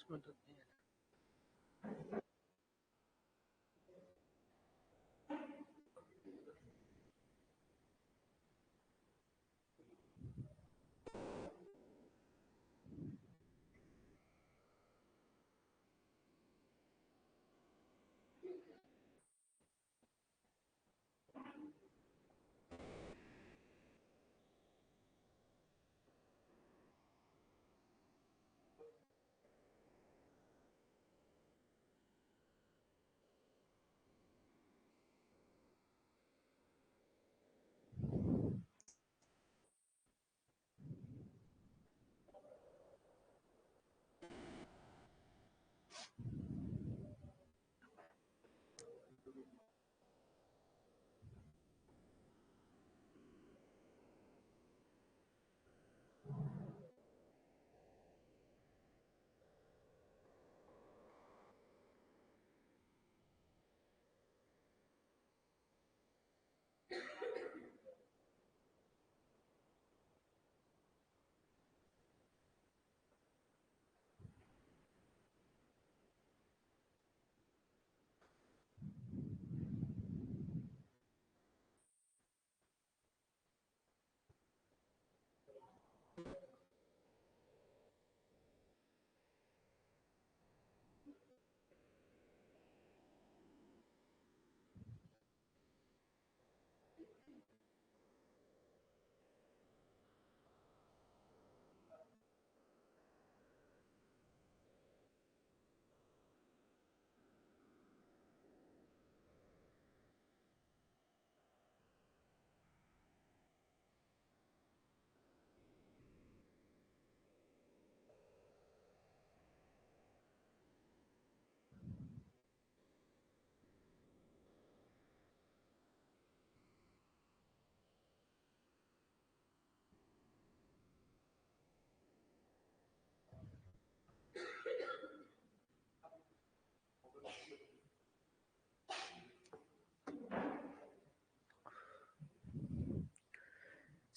उसमें तो नहीं है।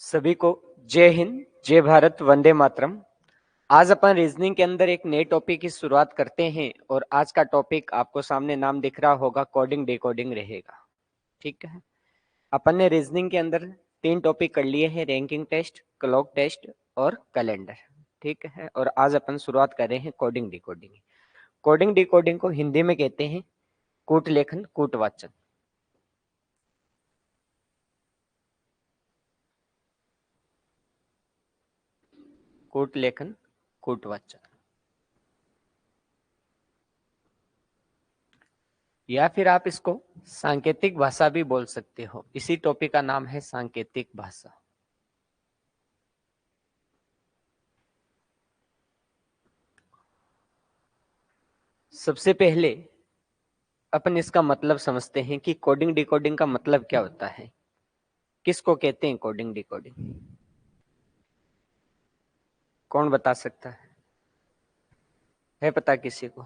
सभी को जय हिंद, जय भारत, वंदे मातरम। आज अपन रीजनिंग के अंदर एक नए टॉपिक की शुरुआत करते हैं और आज का टॉपिक आपको सामने नाम दिख रहा होगा, कोडिंग डिकोडिंग रहेगा। ठीक है, अपन ने रीजनिंग के अंदर 3 टॉपिक कर लिए हैं, रैंकिंग टेस्ट, क्लॉक टेस्ट और कैलेंडर। ठीक है, और आज अपन शुरुआत कर रहे हैं कोडिंग डिकोडिंग। कोडिंग डिकोडिंग को हिंदी में कहते हैं कूट लेखन कूट वाचन। कूट लेखन कूट वाचन, या फिर आप इसको सांकेतिक भाषा भी बोल सकते हो। इसी टॉपिक का नाम है सांकेतिक भाषा। सबसे पहले अपन इसका मतलब समझते हैं कि कोडिंग डिकोडिंग का मतलब क्या होता है, किसको कहते हैं कोडिंग डिकोडिंग। कौन बता सकता है पता किसी को?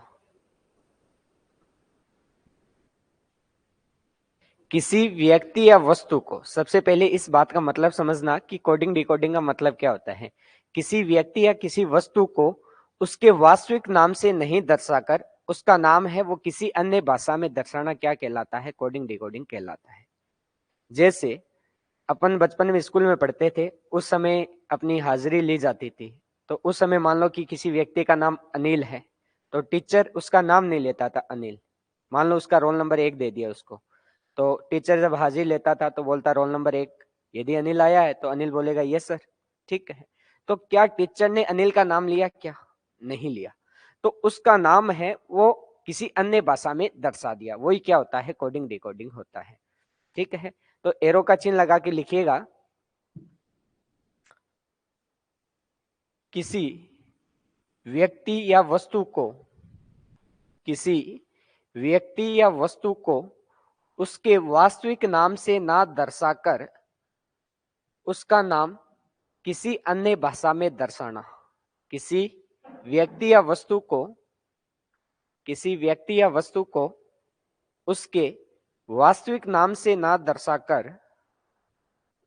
किसी व्यक्ति या वस्तु को, सबसे पहले इस बात का मतलब समझना कि कोडिंग डिकोडिंग का मतलब क्या होता है। किसी व्यक्ति या किसी वस्तु को उसके वास्तविक नाम से नहीं दर्शाकर उसका नाम है वो किसी अन्य भाषा में दर्शाना क्या कहलाता है? कोडिंग डिकोडिंग कहलाता है। जैसे अपन बचपन में स्कूल में पढ़ते थे, उस समय अपनी हाजिरी ली जाती थी, तो उस समय मान लो कि किसी व्यक्ति का नाम अनिल है, तो टीचर उसका नाम नहीं लेता था अनिल, मान लो उसका रोल नंबर 1 दे दिया उसको, तो टीचर जब हाजिर लेता था तो बोलता रोल नंबर 1, यदि अनिल आया है तो अनिल बोलेगा यस सर। ठीक है, तो क्या टीचर ने अनिल का नाम लिया? क्या नहीं लिया, तो उसका नाम है वो किसी अन्य भाषा में दर्शा दिया, वही क्या होता है? कोडिंग डिकोडिंग होता है। ठीक है, तो एरो का चिन्ह लगा के लिखिएगा, किसी व्यक्ति या वस्तु को, किसी व्यक्ति या वस्तु को उसके वास्तविक नाम से ना दर्शाकर उसका नाम किसी अन्य भाषा में दर्शाना। किसी व्यक्ति या वस्तु को, किसी व्यक्ति या वस्तु को उसके वास्तविक नाम से ना दर्शाकर,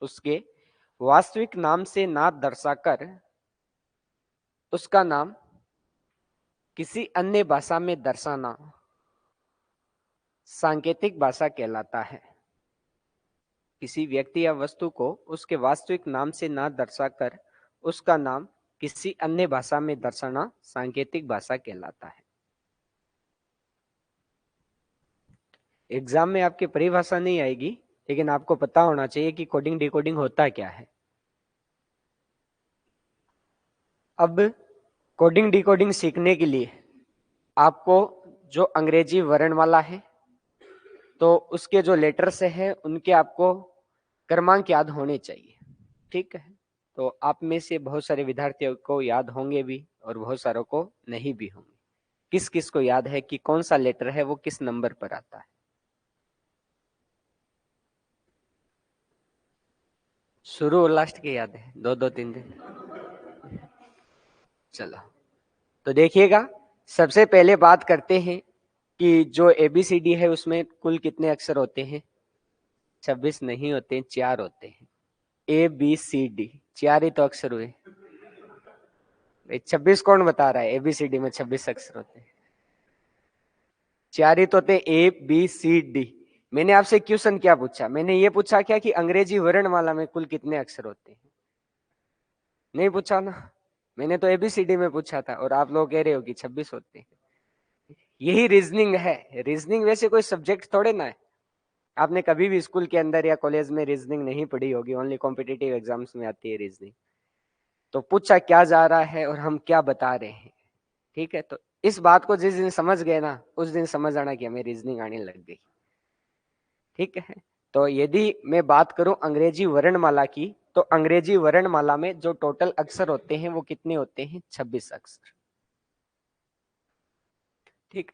उसके वास्तविक नाम से ना दर्शाकर उसका नाम किसी अन्य भाषा में दर्शाना सांकेतिक भाषा कहलाता है। किसी व्यक्ति या वस्तु को उसके वास्तविक नाम से ना दर्शाकर उसका नाम किसी अन्य भाषा में दर्शाना सांकेतिक भाषा कहलाता है। एग्जाम में आपकी परिभाषा नहीं आएगी, लेकिन आपको पता होना चाहिए कि कोडिंग डिकोडिंग होता क्या है। अब कोडिंग डिकोडिंग सीखने के लिए आपको जो अंग्रेजी वर्णमाला है तो उसके जो लेटर्स है उनके आपको क्रमांक याद होने चाहिए। ठीक है, तो आप में से बहुत सारे विद्यार्थियों को याद होंगे भी और बहुत सारों को नहीं भी होंगे। किस किस को याद है कि कौन सा लेटर है वो किस नंबर पर आता है? शुरू और लास्ट के याद है? दो दो तीन दिन। चलो तो देखिएगा, सबसे पहले बात करते हैं कि जो ABCD है उसमें कुल कितने अक्षर होते हैं? 26 नहीं होते, 4 होते हैं। ABCD 4 ही तो अक्षर हुए। 26 कौन बता रहा है? ABCD में 26 अक्षर होते हैं, 4 ही तो होते। ABCD। मैंने आपसे क्वेश्चन क्या पूछा? मैंने ये पूछा क्या कि अंग्रेजी वर्णमाला में कुल कितने अक्षर होते हैं? नहीं पूछा ना, मैंने तो ABCD में पूछा था और आप लोग कह रहे हो कि 26 होते हैं। यही रीजनिंग है। रीजनिंग वैसे कोई सब्जेक्ट थोड़े ना है। आपने कभी भी स्कूल के अंदर या कॉलेज में रीजनिंग नहीं पढ़ी होगी, ओनली कॉम्पिटिटिव एग्जाम्स में आती है रीजनिंग। तो पूछा क्या जा रहा है और हम क्या बता रहे हैं। ठीक है, तो इस बात को जिस दिन समझ गए ना उस दिन समझ आना कि हमें रीजनिंग आने लग गई। ठीक है, तो यदि मैं बात करूं अंग्रेजी वर्णमाला की, तो अंग्रेजी वर्णमाला में जो टोटल अक्षर होते हैं वो कितने होते हैं? 26 अक्षर। ठीक,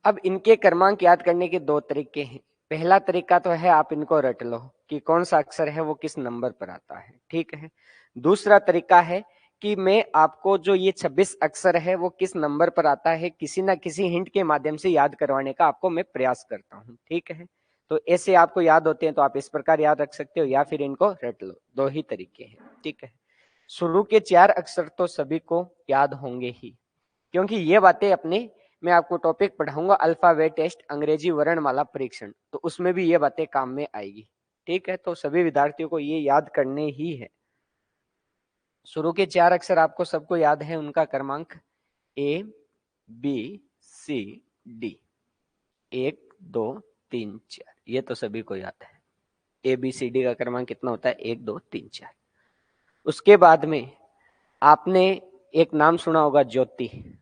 अब इनके क्रमांक याद करने के दो तरीके हैं। पहला तरीका तो है आप इनको रट लो कि कौन सा अक्षर है वो किस नंबर पर आता है। ठीक है, दूसरा तरीका है कि मैं आपको जो ये 26 अक्षर है वो किस नंबर पर आता है किसी ना किसी हिंट के माध्यम से याद करवाने का आपको मैं प्रयास करता हूँ। ठीक है, तो ऐसे आपको याद होते हैं तो आप इस प्रकार याद रख सकते हो या फिर इनको रट लो, दो ही तरीके हैं। ठीक है, शुरू के 4 अक्षर तो सभी को याद होंगे ही, क्योंकि ये बातें अपने मैं आपको टॉपिक पढ़ाऊंगा अल्फाबेट टेस्ट अंग्रेजी वर्णमाला परीक्षण, तो उसमें भी ये बातें काम में आएगी। ठीक है, तो सभी विद्यार्थियों को ये याद करने ही है। शुरू के 4 अक्षर आपको सबको याद है, उनका क्रमांक ABCD 1 2 3 4, ये तो सभी को याद है। ABCD का क्रमांक कितना होता है? 1 2 3 4। उसके बाद में आपने एक नाम सुना होगा, ज्योति।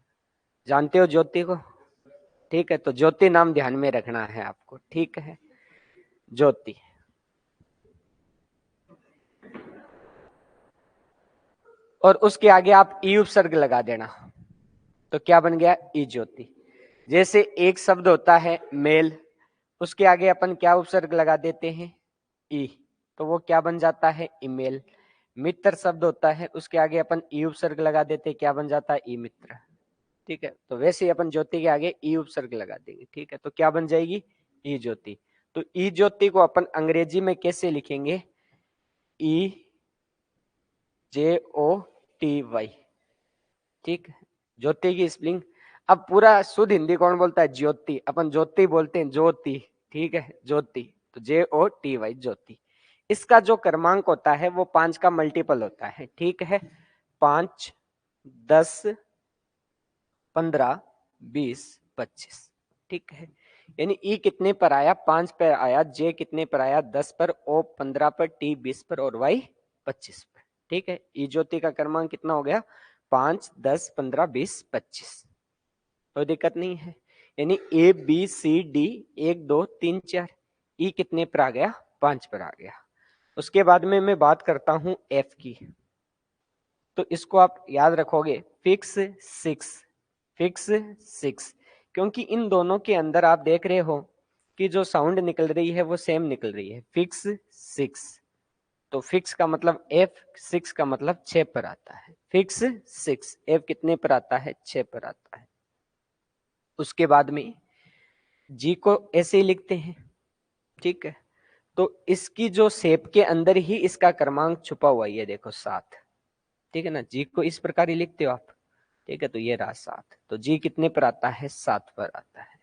जानते हो ज्योति को? ठीक है, तो ज्योति नाम ध्यान में रखना है आपको। ठीक है, ज्योति। और उसके आगे आप ई उपसर्ग लगा देना, तो क्या बन गया? ई ज्योति। जैसे एक शब्द होता है मेल, उसके आगे अपन क्या उपसर्ग लगा देते हैं? ई, तो वो क्या बन जाता है? ईमेल। मित्र शब्द होता है, उसके आगे अपन ई उपसर्ग लगा देते हैं, क्या बन जाता है? ई मित्र। ठीक है, तो वैसे ही अपन ज्योति के आगे ई उपसर्ग लगा देंगे। ठीक है, तो क्या बन जाएगी? ई ज्योति। तो ई ज्योति को अपन अंग्रेजी में कैसे लिखेंगे? EJOTY। ठीक है, ज्योति की स्पेलिंग। अब पूरा शुद्ध हिंदी कौन बोलता है? ज्योति। अपन ज्योति बोलते हैं, ज्योति। ठीक है, ज्योति, तो JOTY ज्योति। इसका जो क्रमांक होता है वो 5 का मल्टीपल होता है। ठीक है, 5 10 15 20 25। ठीक है, यानी ई कितने पर आया? 5 पर आया, जे कितने पर आया? 10 पर, ओ 15 पर, टी 20 पर और वाई 25 पर। ठीक है, ई ज्योति का क्रमांक कितना हो गया? 5 10 15 20 25। कोई दिक्कत नहीं है, यानी ABCD 1 2 3 4। ई कितने पर आ गया? 5 पर आ गया। उसके बाद में मैं बात करता हूं एफ की, तो इसको आप याद रखोगे फिक्स 6। फिक्स 6, क्योंकि इन दोनों के अंदर आप देख रहे हो कि जो साउंड निकल रही है वो सेम निकल रही है। फिक्स 6, तो फिक्स का मतलब F, 6 का मतलब 6 पर आता है। फिक्स 6, F कितने पर आता है? 6 पर आता है। उसके बाद में जी को ऐसे ही लिखते हैं। ठीक है, तो इसकी जो शेप के अंदर ही इसका क्रमांक छुपा हुआ है, ये देखो 7। ठीक है ना, जी को इस प्रकार ही लिखते हो आप। ठीक है, तो ये रहा 7। तो जी कितने पर आता है? 7 पर आता है।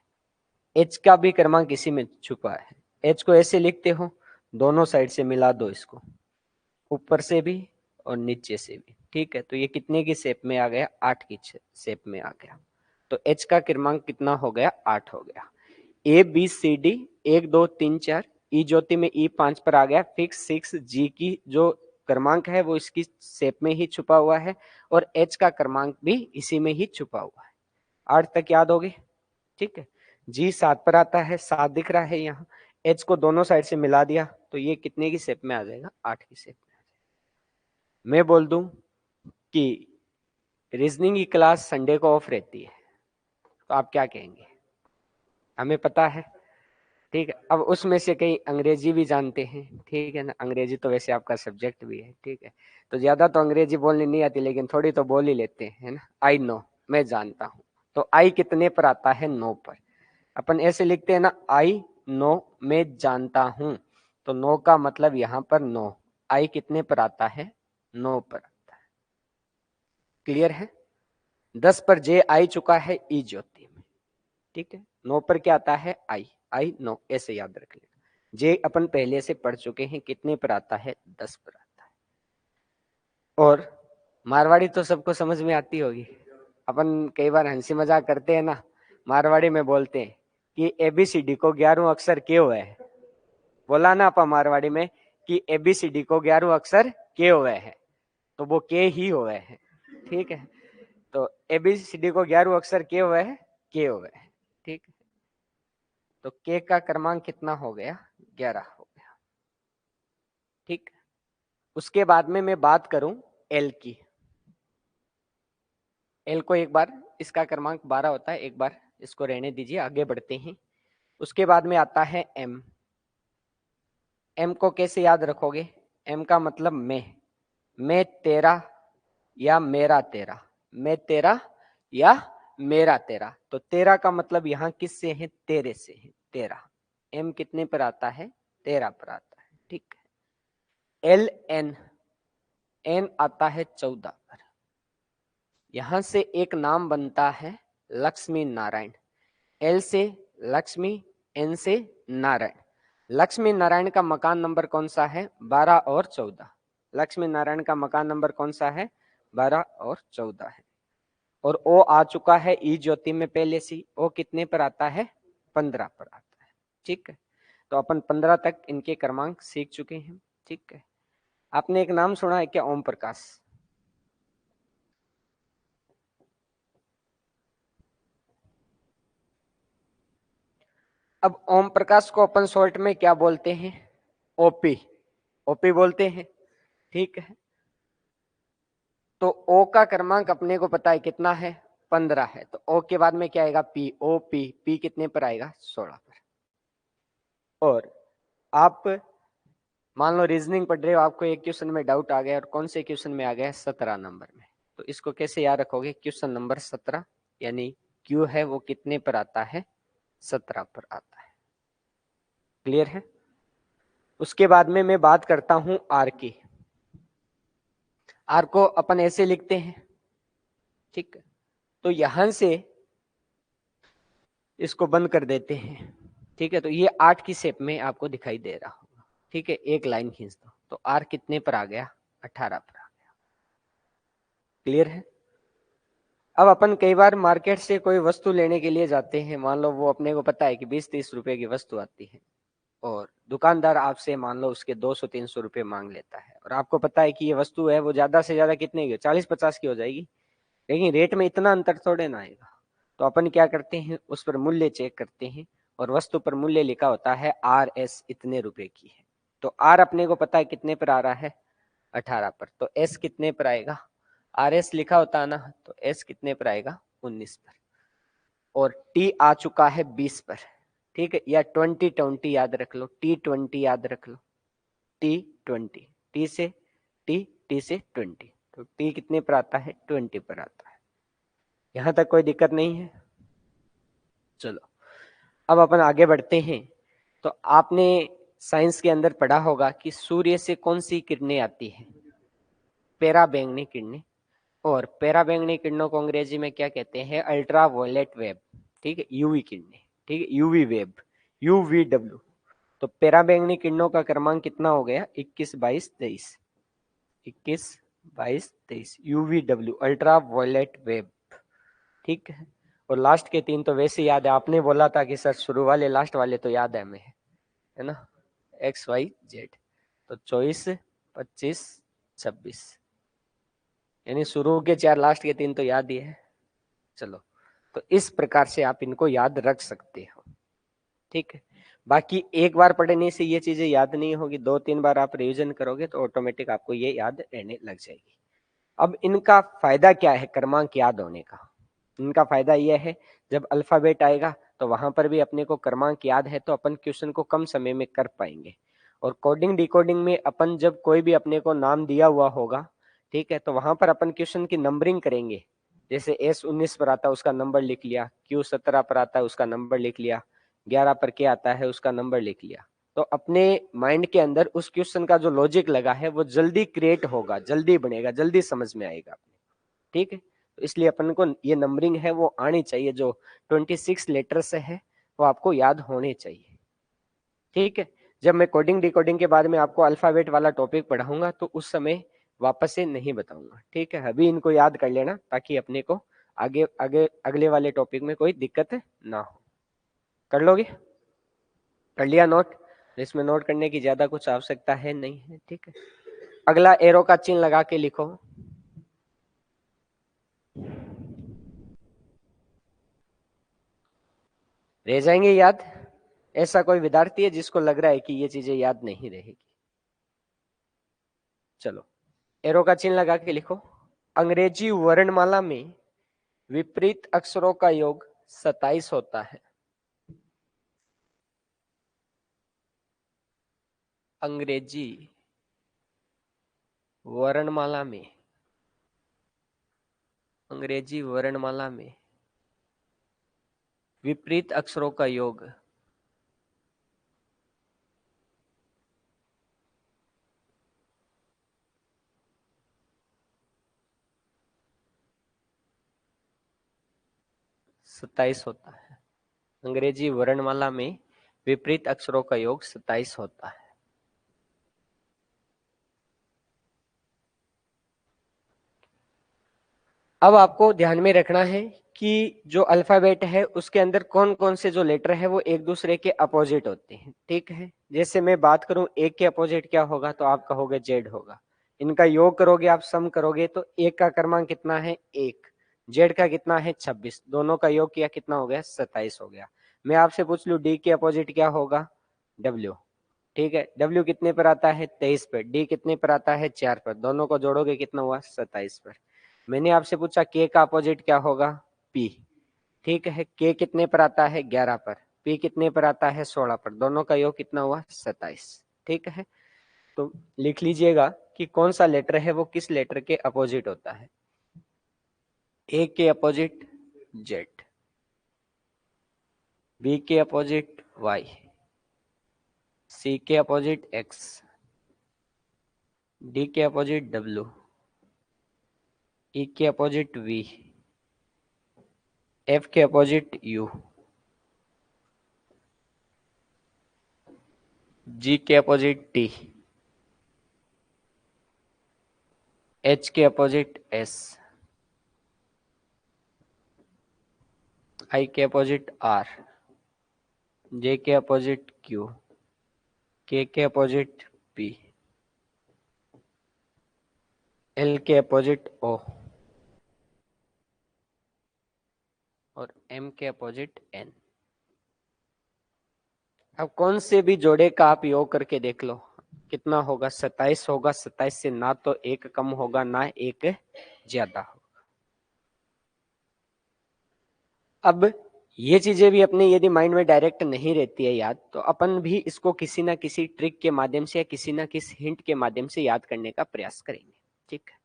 एच का भी क्रमांक इसी में छुपा है। एच को ऐसे लिखते हो, दोनों साइड से मिला दो इसको, ऊपर से भी और नीचे से भी। ठीक है, तो ये कितने की शेप में आ गया? 8 की शेप में आ गया। तो एच का क्रमांक कितना हो गया? 8 हो गया। ए बी सी डी 1 2 3 4, ई ज्योति में ई 5 पर आ गया फिक्स 6। जी की जो क्रमांक है वो इसकी शेप में ही छुपा हुआ है, और एच का क्रमांक भी इसी में ही छुपा हुआ है। 8 तक याद होगी? ठीक है, जी 7 पर आता है, 7 दिख रहा है यहाँ। एच को दोनों साइड से मिला दिया तो ये कितने की शेप में आ जाएगा? 8 की शेप में आ जाएगा। मैं बोल दूं कि रीजनिंग की क्लास संडे को ऑफ रहती है, तो आप क्या कहेंगे? हमें पता है, ठीक है। अब उसमें से कई अंग्रेजी भी जानते हैं, ठीक है ना, अंग्रेजी तो वैसे आपका सब्जेक्ट भी है, ठीक है, तो ज्यादा तो अंग्रेजी बोलनी नहीं आती, लेकिन थोड़ी तो बोल ही लेते हैं, है ना। आई नो, मैं जानता हूँ। तो आई कितने पर आता है? 9 पर। अपन ऐसे लिखते हैं ना, आई नो, मैं जानता हूँ। तो 9 का मतलब यहाँ पर 9। आई कितने पर आता है? 9 पर आता है। क्लियर है? 10 पर जे आई चुका है ई ज्योति में, ठीक है। 9 पर क्या आता है? आई। आई नो, ऐसे याद रख लेना। जे अपन पहले से पढ़ चुके हैं, कितने पर आता है? 10 पर आता है। और मारवाड़ी तो सबको समझ में आती होगी। अपन कई बार हंसी मजाक करते हैं ना, मारवाड़ी में बोलते हैं कि एबीसीडी को 11वां अक्षर क्या हुआ है। बोला ना अपन मारवाड़ी में कि एबीसीडी को 11वां अक्षर क्या हुआ है, तो वो के ही हुआ है, ठीक है। तो एबीसीडी को 11वां अक्षर क्या हुआ है? के हुआ है, ठीक है। तो के का क्रमांक कितना हो गया? 11 हो गया, ठीक। उसके बाद में मैं बात करूं एल की। एल को एक बार, इसका क्रमांक 12 होता है, एक बार इसको रहने दीजिए, आगे बढ़ते हैं। उसके बाद में आता है एम। एम को कैसे याद रखोगे? एम का मतलब मैं तेरा या मेरा तेरा, मैं तेरा या मेरा तेरा। तो तेरा का मतलब यहाँ किससे है? तेरे से है, तेरा। एम कितने पर आता है? 13 पर आता है, ठीक है। एल एन, एन आता है 14 पर। यहां से एक नाम बनता है लक्ष्मी नारायण। एल से लक्ष्मी, एन से नारायण। लक्ष्मी नारायण का मकान नंबर कौन सा है? 12 और 14। लक्ष्मी नारायण का मकान नंबर कौन सा है? 12 और 14 है। और ओ आ चुका है ई ज्योति में पहले से। ओ कितने पर आता है? 15 पर आता है, ठीक है। तो अपन 15 तक इनके क्रमांक सीख चुके हैं, ठीक है। आपने एक नाम सुना है क्या? ओम प्रकाश। अब ओम प्रकाश को अपन शॉर्ट में क्या बोलते हैं? ओपी। ओपी बोलते हैं, ठीक है। तो ओ का क्रमांक अपने को पता है कितना है? 15 है। तो ओ के बाद में क्या आएगा? पी। ओ पी, पी कितने पर आएगा? 16 पर। और आप मान लो रीजनिंग पढ़ रहे हो, आपको एक क्वेश्चन में डाउट आ गया, और कौन से क्वेश्चन में आ गया? 17 नंबर में। तो इसको कैसे याद रखोगे? क्वेश्चन नंबर 17, यानी क्यू है वो कितने पर आता है? 17 पर आता है। क्लियर है? उसके बाद में मैं बात करता हूं आर की। आर को अपन ऐसे लिखते हैं, ठीक है। तो यहां से इसको बंद कर देते हैं, ठीक है। तो ये 8 की शेप में आपको दिखाई दे रहा होगा, ठीक है। एक लाइन खींच दो, तो आर कितने पर आ गया? 18 पर आ गया। क्लियर है? अब अपन कई बार मार्केट से कोई वस्तु लेने के लिए जाते हैं, मान लो वो अपने को पता है कि 20-30 रुपए की वस्तु आती है, और दुकानदार आपसे मान लो उसके 200-300 रुपए मांग लेता है, और आपको पता है कि ये वस्तु है वो ज्यादा से ज्यादा कितने की? 40-50 की हो जाएगी, लेकिन रेट में इतना अंतर थोड़े ना आएगा। तो अपन क्या करते हैं? उस पर मूल्य चेक करते हैं, और वस्तु पर मूल्य लिखा होता है RS इतने रुपए की है। तो आर अपने को पता है कितने पर आ रहा है? 18 पर। तो एस कितने पर आएगा? RS लिखा होता है ना, तो एस कितने पर आएगा? 19 पर। और टी आ चुका है 20 पर, ठीक है। या 20 याद रख लो, T20 याद रख लो, T20। टी से टी, टी से 20, तो टी कितने पर आता है? 20 पर आता है। यहां तक कोई दिक्कत नहीं है? चलो अब अपन आगे बढ़ते हैं। तो आपने साइंस के अंदर पढ़ा होगा कि सूर्य से कौन सी किरणें आती हैं? पैरा बैंगनी किरणें। और पराबैंगनी किरणों को अंग्रेजी में क्या कहते हैं? अल्ट्रा वायलेट वेब, ठीक है, यूवी किरणें, ठीक है, यूवी वेब, यूवीडब्ल्यू। तो पराबैंगनी किरणों का क्रमांक कितना हो गया? 21, 22, 23, 21, 22, 23, यूवीडब्ल्यू, अल्ट्रा वायलेट वेब, ठीक है। और लास्ट के 3 तो वैसे याद है, आपने बोला था कि सर शुरू वाले लास्ट वाले तो याद है हमें, है ना, एक्स वाई जेड। तो 24, 25, 26, यानी शुरू के 4, लास्ट के 3 तो याद ही है। चलो, तो इस प्रकार से आप इनको याद रख सकते हो, ठीक है। बाकी एक बार पढ़ने से ये चीजें याद नहीं होगी, 2-3 बार आप रिवीजन करोगे तो ऑटोमेटिक आपको ये याद रहने लग जाएगी। अब इनका फायदा क्या है क्रमांक याद होने का? इनका फायदा यह है, जब अल्फाबेट आएगा तो वहां पर भी अपने को क्रमांक याद है तो अपन क्वेश्चन को कम समय में कर पाएंगे। और कोडिंग डिकोडिंग में अपन जब कोई भी अपने को नाम दिया हुआ होगा, ठीक है, तो वहां पर अपन क्वेश्चन की नंबरिंग करेंगे। जैसे S19 पर आता है उसका नंबर लिख लिया, Q17 पर आता है उसका नंबर लिख लिया, 11 पर क्या आता है उसका नंबर लिख लिया। तो अपने माइंड के अंदर उस क्वेश्चन का जो लॉजिक लगा है वो जल्दी क्रिएट होगा, जल्दी बनेगा, जल्दी समझ में आएगा, ठीक है। तो इसलिए अपन को ये नंबरिंग है वो आनी चाहिए, जो 26 लेटर से है वो आपको याद होने चाहिए, ठीक है। जब मैं कोडिंग डिकोडिंग के बाद में आपको अल्फाबेट वाला टॉपिक पढ़ाऊंगा तो उस समय वापस से नहीं बताऊंगा, ठीक है। अभी इनको याद कर लेना ताकि अपने को आगे आगे अगले वाले टॉपिक में कोई दिक्कत ना हो। कर लोगे? कर लिया नोट? इसमें नोट करने की ज्यादा कुछ आवश्यकता है नहीं है, ठीक है। अगला एरो का चिन्ह लगा के लिखो। रह जाएंगे याद? ऐसा कोई विद्यार्थी है जिसको लग रहा है कि ये चीजें याद नहीं रहेगी? चलो, एरो का चिन्ह लगा के लिखो। अंग्रेजी वर्णमाला में विपरीत अक्षरों का योग 27 होता है। अंग्रेजी वर्णमाला में, अंग्रेजी वर्णमाला में विपरीत अक्षरों का योग 27 होता है। अंग्रेजी वर्णमाला में विपरीत अक्षरों का योग 27 होता है। अब आपको ध्यान में रखना है कि जो अल्फाबेट है उसके अंदर कौन कौन से जो लेटर है वो एक दूसरे के अपोजिट होते हैं, ठीक है। जैसे मैं बात करूं एक के अपोजिट क्या होगा तो आप कहोगे जेड होगा। इनका योग करोगे आप, सम करोगे तो एक का क्रमांक कितना है? 1। जेड का कितना है? 26। दोनों का योग किया कितना हो गया? 27 हो गया। मैं आपसे पूछ लूं डी के अपोजिट क्या होगा? डब्ल्यू, ठीक है। डब्ल्यू कितने पर आता है? 23 पर। डी कितने पर आता है? 4 पर। दोनों को जोड़ोगे कितना हुआ? 27 पर। मैंने आपसे पूछा के का अपोजिट क्या होगा? पी, ठीक है। के कितने पर आता है? 11 पर। पी कितने पर आता है? 16 पर। दोनों का योग कितना हुआ? 27, ठीक है। तो लिख लीजिएगा कि कौन सा लेटर है वो किस लेटर के अपोजिट होता है। ए के अपोजिट जेड, बी के अपोजिट वाई, सी के अपोजिट एक्स, डी के अपोजिट डब्ल्यू, ई के अपोजिट वी, एफ के अपोजिट यू, जी के अपोजिट टी, एच के अपोजिट एस, आई के अपोजिट आर, जे के अपोजिट क्यू, के अपोजिट पी, एल के अपोजिट ओ और एम के अपोजिट एन। अब कौन से भी जोड़े का आप योग करके देख लो कितना होगा? 27 होगा। 27 से ना तो एक कम होगा ना एक ज्यादा होगा। अब ये चीजें भी अपने यदि माइंड में डायरेक्ट नहीं रहती है याद, तो अपन भी इसको किसी ना किसी ट्रिक के माध्यम से या किसी ना किसी हिंट के माध्यम से याद करने का प्रयास करेंगे, ठीक है।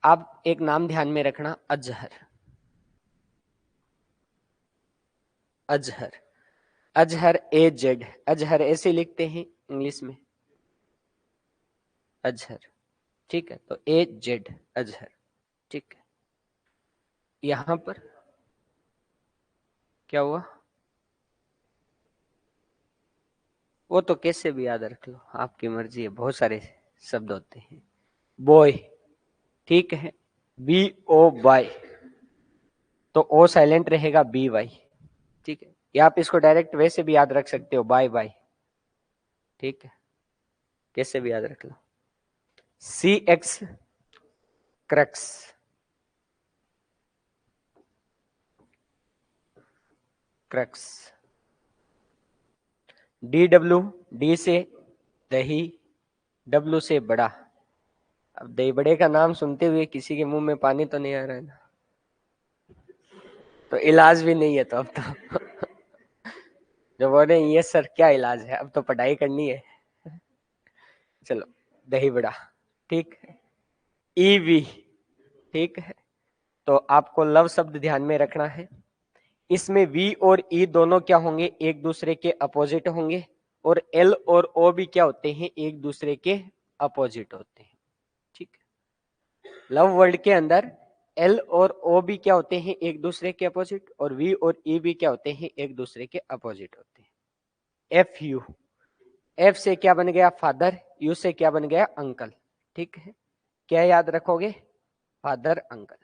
आप एक नाम ध्यान में रखना, अजहर। अजहर, अजहर ए जेड, अजहर ऐसे लिखते हैं इंग्लिश में, अजहर। ठीक है, तो AZ अजहर। ठीक है, यहां पर क्या हुआ, वो तो कैसे भी याद रख लो, आपकी मर्जी है, बहुत सारे शब्द होते हैं। बॉय, ठीक है, BOY, तो O साइलेंट रहेगा, BY। ठीक है, या आप इसको डायरेक्ट वैसे भी याद रख सकते हो, बाय बाय। ठीक है, कैसे भी याद रख लो। CX crux, crux. DW, D से दही, W से बड़ा। अब दही बड़े का नाम सुनते हुए किसी के मुंह में पानी तो नहीं आ रहा है ना, तो इलाज भी नहीं है तो अब तो जो बोले ये सर क्या इलाज है, अब तो पढ़ाई करनी है। चलो, दही बड़ा। ठीक है, EV, ठीक है, तो आपको लव शब्द ध्यान में रखना है। इसमें V और E दोनों क्या होंगे, एक दूसरे के अपोजिट होंगे, और L और O भी क्या होते हैं, एक दूसरे के अपोजिट होते हैं। ठीक है, लव वर्ड के अंदर L और O भी क्या होते हैं, एक दूसरे के अपोजिट, और V और E भी क्या होते हैं, एक दूसरे के अपोजिट होते हैं। FU, F से क्या बन गया, फादर, U से क्या बन गया, अंकल। ठीक है, क्या याद रखोगे, father uncle.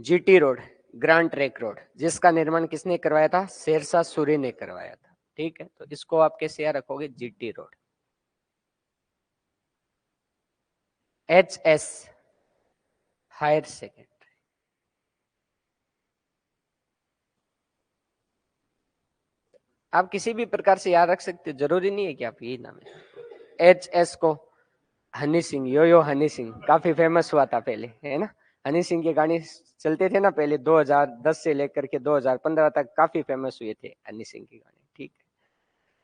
GT road, grand trunk road, जिसका निर्माण किसने करवाया था, शेरशाह सूरी ने करवाया था। ठीक है, तो इसको आप कैसे याद रखोगे, GT road. HS higher secondary, आप किसी भी प्रकार से याद रख सकते हो, जरूरी नहीं है कि आप यही नाम है। HS को हनी सिंह, यो हनी सिंह, काफी फेमस हुआ था पहले, है ना। हनी सिंह के गाने चलते थे ना पहले, 2010 से लेकर के 2015 तक काफी फेमस हुए थे हनी सिंह के गाने। ठीक है,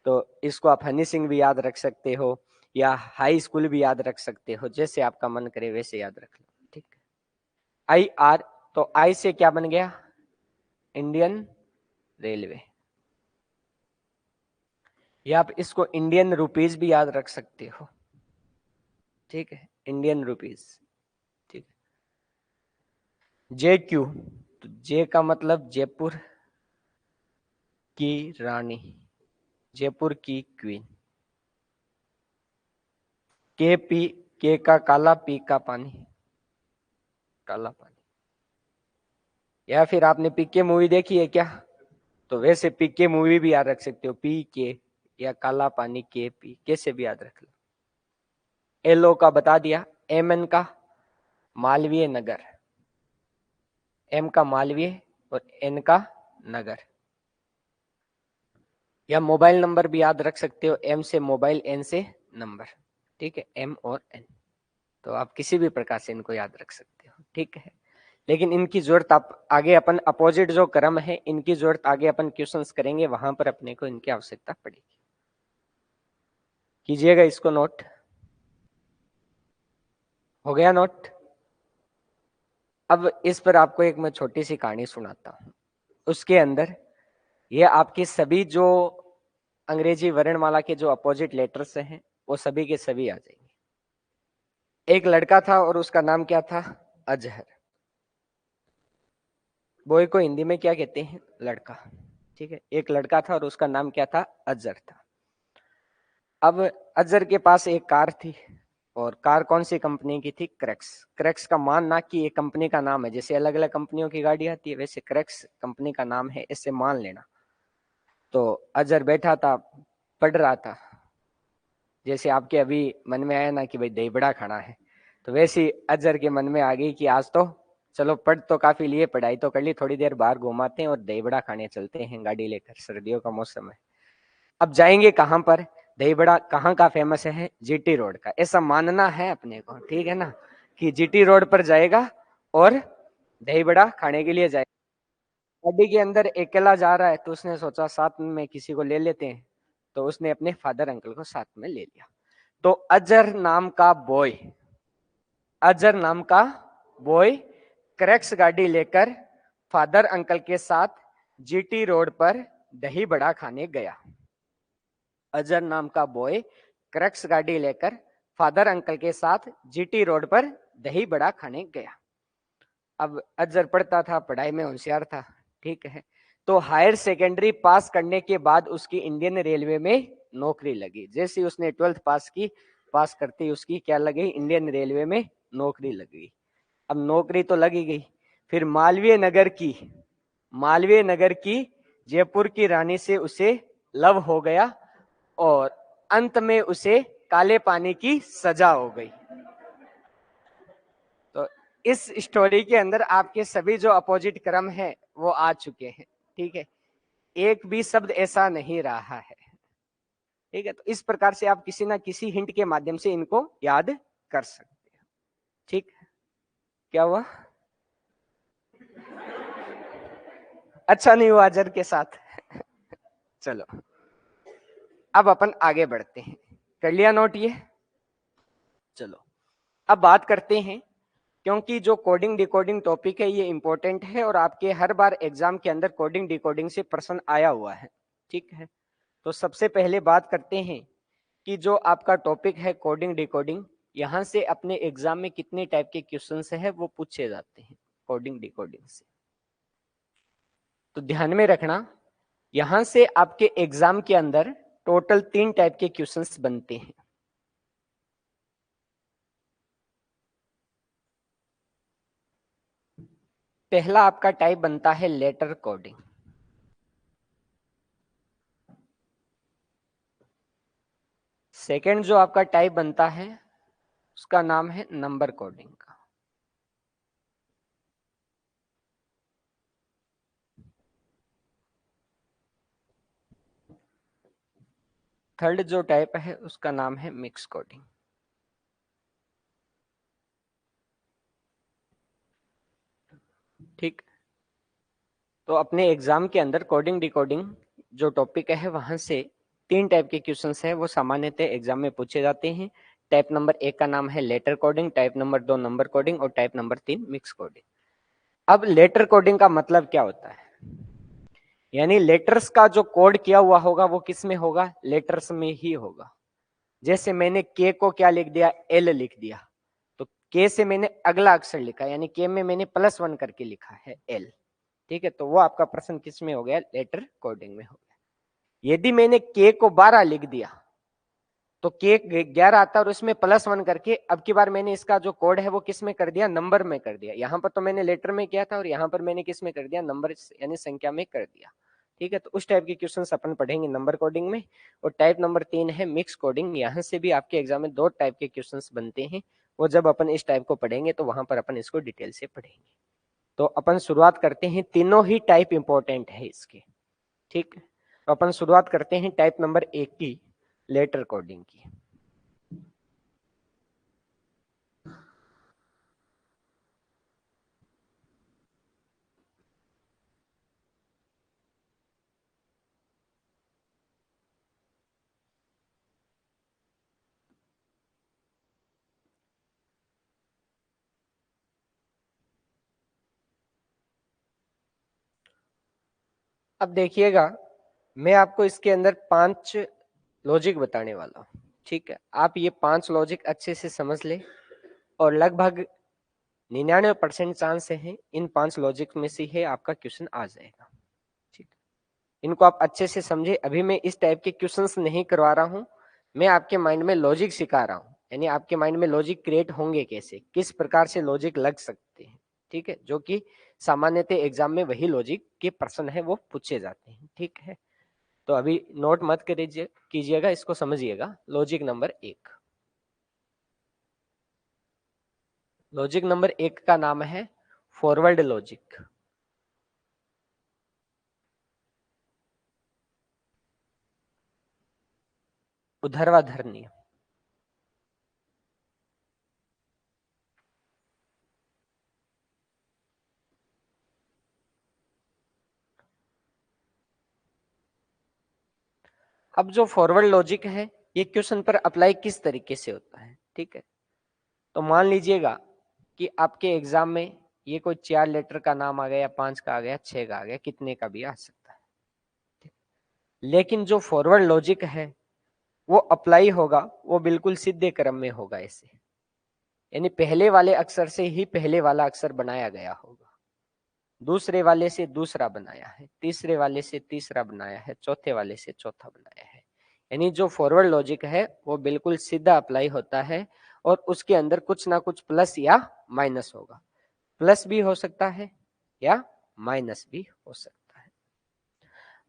तो इसको आप हनी सिंह भी याद रख सकते हो, या हाई स्कूल भी याद रख सकते हो, जैसे आपका मन करे वैसे याद रख लो। ठीक है, IR, तो आई से क्या बन गया, इंडियन रेलवे, या आप इसको इंडियन रुपीज भी याद रख सकते हो। ठीक है, इंडियन रुपीज। ठीक है, JQ, तो जे का मतलब जयपुर की रानी, जयपुर की क्वीन। KP, के का काला, पी का पानी, काला पानी। या फिर आपने PK मूवी देखी है क्या, तो वैसे PK मूवी भी याद रख सकते हो, PK, या काला पानी, KP, कैसे भी याद रख लो। LO का बता दिया, MN का मालवीय नगर, M का मालवीय और N का नगर। या मोबाइल नंबर भी याद रख सकते हो, M से मोबाइल, N से नंबर। ठीक है, M और N, तो आप किसी भी प्रकार से इनको याद रख सकते हो। ठीक है, लेकिन इनकी जरूरत आप आगे अपन अपोजिट जो क्रम है, इनकी जरूरत आगे अपन क्वेश्चंस करेंगे, वहां पर अपने को इनकी आवश्यकता पड़ेगी। कीजिएगा इसको नोट, हो गया नोट। अब इस पर आपको एक मैं छोटी सी कहानी सुनाता हूँ, उसके अंदर ये आपकी सभी जो अंग्रेजी वर्णमाला के जो अपोजिट लेटर्स हैं, वो सभी के सभी आ जाएंगे। एक लड़का था और उसका नाम क्या था, अजहर। बॉय को हिंदी में क्या कहते हैं, लड़का। ठीक है, एक लड़का था और उसका नाम क्या था, अजहर था। अब अजहर के पास एक कार थी, और कार कौन सी कंपनी की थी, क्रैक्स। क्रैक्स का मानना कि ये कंपनी का नाम है, जैसे अलग अलग कंपनियों की गाड़ी आती है, वैसे क्रैक्स कंपनी का नाम है, इससे मान लेना। तो अजहर बैठा था, पढ़ रहा था, जैसे आपके अभी मन में आया ना कि भाई दही बड़ा खाना है, तो वैसे ही अजहर के मन में आ गई कि आज तो चलो पढ़ तो काफी लिए, पढ़ाई तो कर ली, थोड़ी देर बाहर घुमाते हैं और दही बड़ा खाने चलते हैं गाड़ी लेकर, सर्दियों का मौसम है। अब जाएंगे कहाँ पर, दही बड़ा कहाँ का फेमस है, GT रोड का, ऐसा मानना है अपने को। ठीक है ना, कि GT रोड पर जाएगा और दही बड़ा खाने के लिए जाएगा। गाड़ी के अंदर अकेला जा रहा है, तो उसने सोचा साथ में किसी को ले लेते हैं, तो उसने अपने फादर अंकल को साथ में ले लिया। तो अजहर नाम का बॉय क्रैक्स गाड़ी लेकर फादर अंकल के साथ GT रोड पर दही बड़ा खाने गया। अजहर नाम का बॉय क्रक्स गाड़ी लेकर फादर अंकल के साथ जीटी रोड पर दही बड़ा खाने गया। अब अजहर पढ़ता था, पढ़ाई में होशियार था, ठीक है। तो हायर सेकेंडरी पास करने के बाद उसकी इंडियन रेलवे में नौकरी लगी। जैसे उसने 12th पास की, पास करते ही उसकी क्या लगी, इंडियन रेलवे में नौकरी लगी। अब नौकरी तो लगी गई, फिर मालवीय नगर की जयपुर की रानी से उसे लव हो गया और अंत में उसे काले पानी की सजा हो गई। तो इस स्टोरी के अंदर आपके सभी जो अपोजिट क्रम है वो आ चुके हैं, ठीक है। एक भी शब्द ऐसा नहीं रहा है, ठीक है। तो इस प्रकार से आप किसी ना किसी हिंट के माध्यम से इनको याद कर सकते हैं, ठीक। क्या हुआ, अच्छा नहीं हुआ अजहर के साथ। चलो अब अपन आगे बढ़ते हैं, कर लिया नोट ये। चलो अब बात करते हैं, क्योंकि जो कोडिंग डिकोडिंग टॉपिक है ये इंपॉर्टेंट है और आपके हर बार एग्जाम के अंदर कोडिंग डिकोडिंग से प्रश्न आया हुआ है, ठीक है। तो सबसे पहले बात करते हैं कि जो आपका टॉपिक है कोडिंग डिकोडिंग, यहाँ से अपने एग्जाम में कितने टाइप के क्वेश्चंस है वो पूछे जाते हैं कोडिंग डिकोडिंग से। तो ध्यान में रखना, यहां से आपके एग्जाम के अंदर टोटल 3 टाइप के क्वेश्चंस बनते हैं। पहला आपका टाइप बनता है लेटर कोडिंग। सेकंड जो आपका टाइप बनता है उसका नाम है नंबर कोडिंग का। थर्ड जो टाइप है उसका नाम है मिक्स कोडिंग। ठीक, तो अपने एग्जाम के अंदर कोडिंग डिकोडिंग जो टॉपिक है वहां से 3 टाइप के क्वेश्चंस है वो सामान्यतः एग्जाम में पूछे जाते हैं। टाइप नंबर 1 का नाम है letter coding, type number 2 number coding और टाइप नंबर 3 मिक्स कोडिंग। अब लेटर कोडिंग का मतलब क्या होता है, यानी लेटर्स का जो कोड किया हुआ होगा वो किस में होगा, लेटर्स में ही होगा। जैसे मैंने के को क्या लिख दिया, एल लिख दिया, तो के से मैंने अगला अक्षर लिखा, यानी के में मैंने +1 करके लिखा है एल, ठीक है। तो वो आपका प्रश्न किस में हो गया, लेटर कोडिंग में हो गया। यदि मैंने के को 12 लिख दिया तो के 11 आता है और उसमें +1 करके अब की बार मैंने इसका जो कोड है वो किस में कर दिया, नंबर में कर दिया। यहां पर तो मैंने लेटर में किया था और यहां पर मैंने किस में कर दिया, नंबर यानी संख्या में कर दिया, ठीक है। तो उस टाइप के क्वेश्चन अपन पढ़ेंगे नंबर कोडिंग में। और टाइप नंबर 3 है मिक्स कोडिंग। यहाँ से भी आपके एग्जाम में 2 टाइप के क्वेश्चन बनते हैं, वो जब अपन इस टाइप को पढ़ेंगे तो वहां पर अपन इसको डिटेल से पढ़ेंगे। तो अपन शुरुआत करते हैं, तीनों ही टाइप इंपॉर्टेंट है इसके, ठीक। तो अपन शुरुआत करते हैं टाइप नंबर 1 की, लेटर कोडिंग की। अब देखिएगा, मैं आपको इसके अंदर 5 लॉजिक बताने वाला हूँ, ठीक है। आप ये 5 लॉजिक अच्छे से समझ ले और लगभग 99% चांस है इन 5 लॉजिक में से ही आपका क्वेश्चन आ जाएगा, ठीक। इनको आप अच्छे से समझे। अभी मैं इस टाइप के क्वेश्चंस नहीं करवा रहा हूँ, मैं आपके माइंड में लॉजिक सिखा रहा हूँ, यानी आपके माइंड में लॉजिक क्रिएट होंगे कैसे, किस प्रकार से लॉजिक लग सकते हैं, ठीक है। जो कि सामान्यतः एग्जाम में वही लॉजिक के प्रश्न है वो पूछे जाते हैं, ठीक है। तो अभी नोट मत कीजिएगा, इसको समझिएगा। लॉजिक नंबर 1, लॉजिक नंबर 1 का नाम है फॉरवर्ड लॉजिक। ऊर्ध्वाधर नियम। अब जो फॉरवर्ड लॉजिक है ये क्वेश्चन पर अप्लाई किस तरीके से होता है, ठीक है। तो मान लीजिएगा कि आपके एग्जाम में ये कोई 4 लेटर का नाम आ गया, 5 का आ गया, 6 का आ गया, कितने का भी आ सकता है, ठीक। लेकिन जो फॉरवर्ड लॉजिक है वो अप्लाई होगा वो बिल्कुल सीधे क्रम में होगा ऐसे, यानी पहले वाले अक्षर से ही पहले वाला अक्षर बनाया गया होगा, दूसरे वाले से दूसरा बनाया है, तीसरे वाले से तीसरा बनाया है, चौथे वाले से चौथा बनाया है। यानी जो फॉरवर्ड लॉजिक है वो बिल्कुल सीधा अप्लाई होता है और उसके अंदर कुछ ना कुछ प्लस या माइनस होगा, प्लस भी हो सकता है या माइनस भी हो सकता है।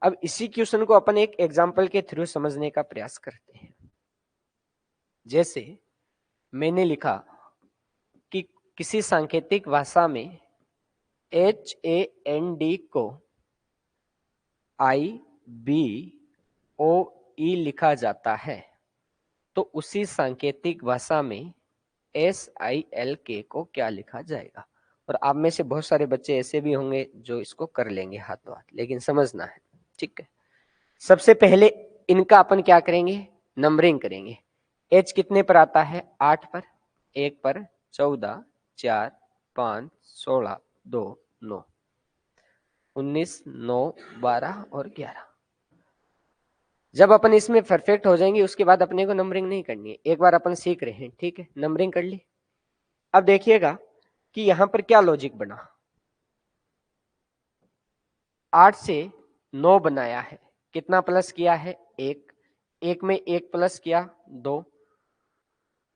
अब इसी क्वेश्चन को अपन एक एग्जाम्पल के थ्रू समझने का प्रयास करते हैं। जैसे मैंने लिखा कि किसी सांकेतिक भाषा में HAND को IBOE लिखा जाता है, तो उसी सांकेतिक भाषा में SILK को क्या लिखा जाएगा। और आप में से बहुत सारे बच्चे ऐसे भी होंगे जो इसको कर लेंगे हाथों हाथ, लेकिन समझना है, ठीक है। सबसे पहले इनका अपन क्या करेंगे, नंबरिंग करेंगे। H कितने पर आता है, 8 पर, 1 पर, 14, 4, 5, 16, 2, 9, 19, 9, 12 और 11। जब अपन इसमें परफेक्ट हो जाएंगे उसके बाद अपने को नंबरिंग नहीं करनी है, एक बार अपन सीख रहे हैं, ठीक है, नंबरिंग कर ली। अब देखिएगा कि यहां पर क्या लॉजिक बना, 8 से 9 बनाया है, कितना प्लस किया है, 1, 1 में 1 प्लस किया 2,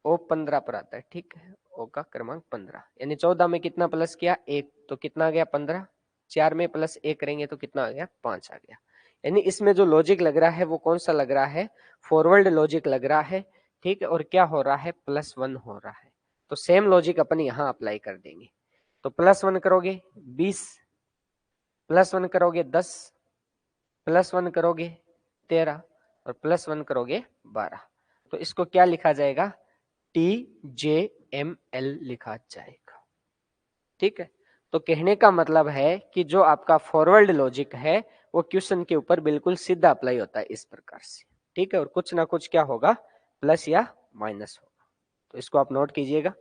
ओ 15 पर आता है, ठीक है, ओ का क्रमांक 15, यानी 14 में कितना प्लस किया 1, तो कितना आ गया 15, 4 में प्लस 1 करेंगे तो कितना आ गया 5 आ गया। यानी इसमें जो लॉजिक लग रहा है वो कौन सा लग रहा है, फॉरवर्ड लॉजिक लग रहा है, ठीक है। और क्या हो रहा है, +1 हो रहा है, तो सेम लॉजिक अपन यहाँ अप्लाई कर देंगे। तो +1 करोगे 20, +1 करोगे 10, +1 करोगे 13 और +1 करोगे 12, तो इसको क्या लिखा जाएगा, TJML लिखा जाएगा, ठीक है। तो कहने का मतलब है कि जो आपका फॉरवर्ड लॉजिक है वो क्वेश्चन के ऊपर बिल्कुल सीधा अप्लाई होता है इस प्रकार से, ठीक है। और कुछ ना कुछ क्या होगा, प्लस या माइनस होगा, तो इसको आप नोट कीजिएगा।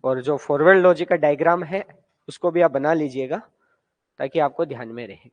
और जो फॉरवर्ड लॉजिक का डायग्राम है उसको भी आप बना लीजिएगा ताकि आपको ध्यान में रहे।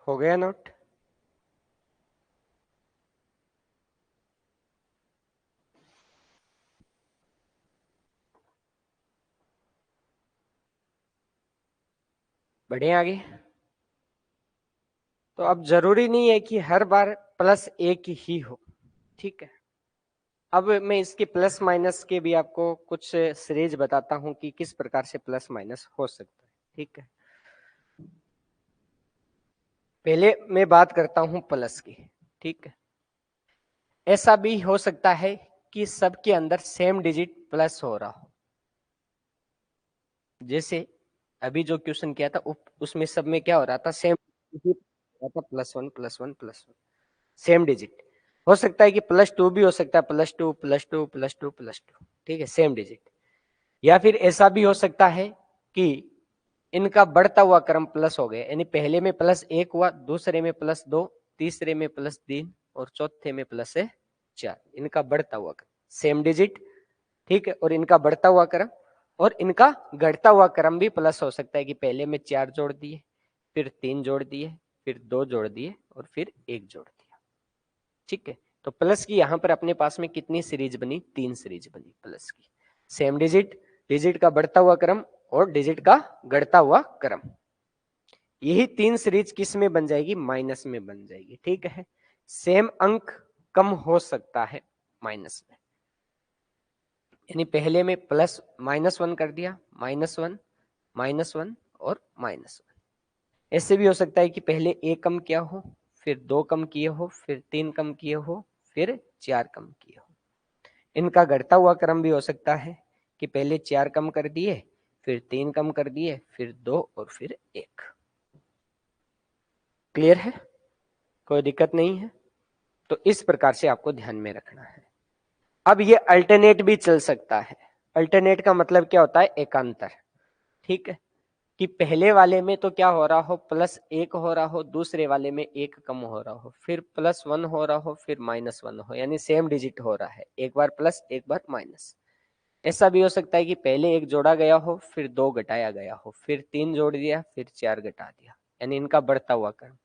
हो गया नोट। बढ़े आगे। तो अब जरूरी नहीं है कि हर बार +1 ही हो, ठीक है। अब मैं इसके प्लस माइनस के भी आपको कुछ सीरीज बताता हूं कि किस प्रकार से प्लस माइनस हो सकता है, ठीक है। पहले मैं बात करता हूं प्लस की, ठीक है। ऐसा भी हो सकता है कि सबके अंदर सेम डिजिट प्लस हो रहा हो, जैसे अभी जो क्वेश्चन किया था उसमें सब में क्या हो रहा था, सेम डिजिट +1 +1 +1, सेम डिजिट। हो सकता है कि +2 भी हो सकता है, +2 +2 +2 +2, ठीक है, सेम डिजिट। या फिर ऐसा भी हो सकता है कि इनका बढ़ता हुआ क्रम प्लस हो गया, यानी पहले में +1 हुआ, दूसरे में +2, तीसरे में +3 और चौथे में +4, इनका बढ़ता हुआ क्रम सेम डिजिट, ठीक है। और इनका बढ़ता हुआ क्रम और इनका घटता हुआ क्रम भी प्लस हो सकता है कि पहले में 4 जोड़ दिए, फिर 3 जोड़ दिए, फिर 2 जोड़ दिए और फिर 1 जोड़ दिया, ठीक है। तो प्लस की यहाँ पर अपने पास में कितनी सीरीज बनी, 3 सीरीज बनी प्लस की, सेम डिजिट, डिजिट का बढ़ता हुआ क्रम और डिजिट का घटता हुआ क्रम, यही 3 सीरीज किस में बन जाएगी, माइनस में बन जाएगी। ठीक है, सेम अंक कम हो सकता है माइनस में, यानी पहले में प्लस -1 कर दिया, -1 -1 और -1। ऐसे भी हो सकता है कि पहले एक कम किया हो, फिर 2 कम किए हो, फिर 3 कम किए हो, फिर 4 कम किए हो। इनका घटता हुआ क्रम भी हो सकता है कि पहले 4 कम कर दिए, फिर 3 कम कर दिए, फिर 2 और फिर 1। क्लियर है, कोई दिक्कत नहीं है। तो इस प्रकार से आपको ध्यान में रखना है। अब ये अल्टरनेट भी चल सकता है। अल्टरनेट का मतलब क्या होता है, एकांतर। ठीक है, कि पहले वाले में तो क्या हो रहा हो, +1 हो रहा हो, दूसरे वाले में 1 कम हो रहा हो, फिर +1 हो रहा हो, फिर -1 हो, यानी सेम डिजिट हो रहा है, एक बार प्लस एक बार माइनस। ऐसा भी हो सकता है कि पहले 1 जोड़ा गया हो, फिर 2 घटाया गया हो, फिर 3 जोड़ दिया, फिर 4 घटा दिया, यानी इनका बढ़ता हुआ क्रम।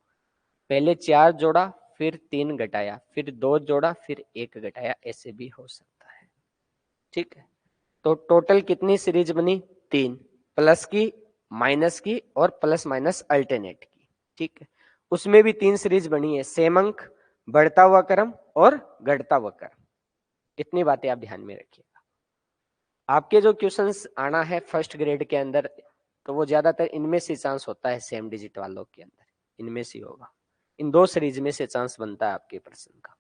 पहले 4 जोड़ा, फिर 3 घटाया, फिर 2 जोड़ा, फिर 1 घटाया, ऐसे भी हो सकता है। ठीक है, तो टोटल कितनी सीरीज बनी, 3, प्लस की, माइनस की और प्लस माइनस अल्टरनेट की। ठीक है, उसमें भी 3 सीरीज बनी है, सेम अंक, बढ़ता हुआ क्रम और घटता हुआ क्रम। इतनी बातें आप ध्यान में रखिएगा। आपके जो क्वेश्चंस आना है फर्स्ट ग्रेड के अंदर, तो वो ज्यादातर इनमें से चांस होता है, सेम डिजिट वालों के अंदर इनमें से होगा, इन 2 सीरीज में से चांस बनता है आपके प्रश्न का।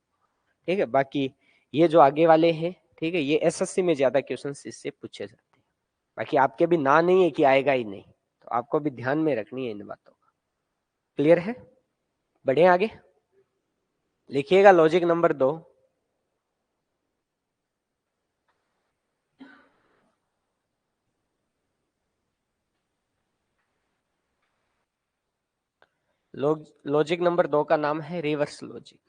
ठीक है, बाकी ये जो आगे वाले हैं, ठीक है, ये एसएससी में ज्यादा क्वेश्चंस इससे पूछे जाते हैं। बाकी आपके भी ना नहीं है कि आएगा ही नहीं, तो आपको भी ध्यान में रखनी है इन बातों का। क्लियर है, बढ़े आगे। लिखिएगा लॉजिक नंबर 2। लॉजिक नंबर 2 का नाम है रिवर्स लॉजिक।